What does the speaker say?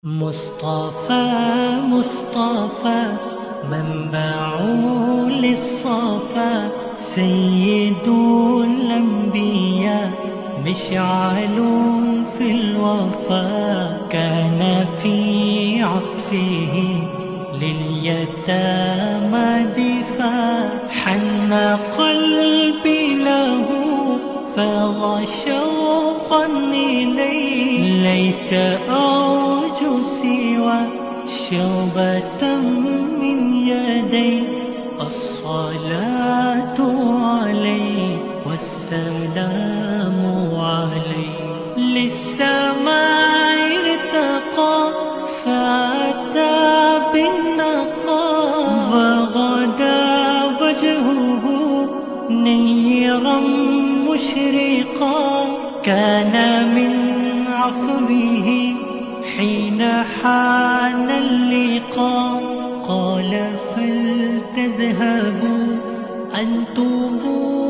مصطفى مصطفى منبع للصفا سيد الأنبياء مشعل في الوفا كان في عطفه لليتامى دفاع حن قلبي له فاض شوقا إليه ليس أرجو سوى شربة من يدي الصلاة عليه والسلام عليه للسماء ارتقى فأتى بالنقى وغدا وجهه نيرا مشرقا كان من عفوه حين حان اللقاء قال فلتذهبوا أن توبوا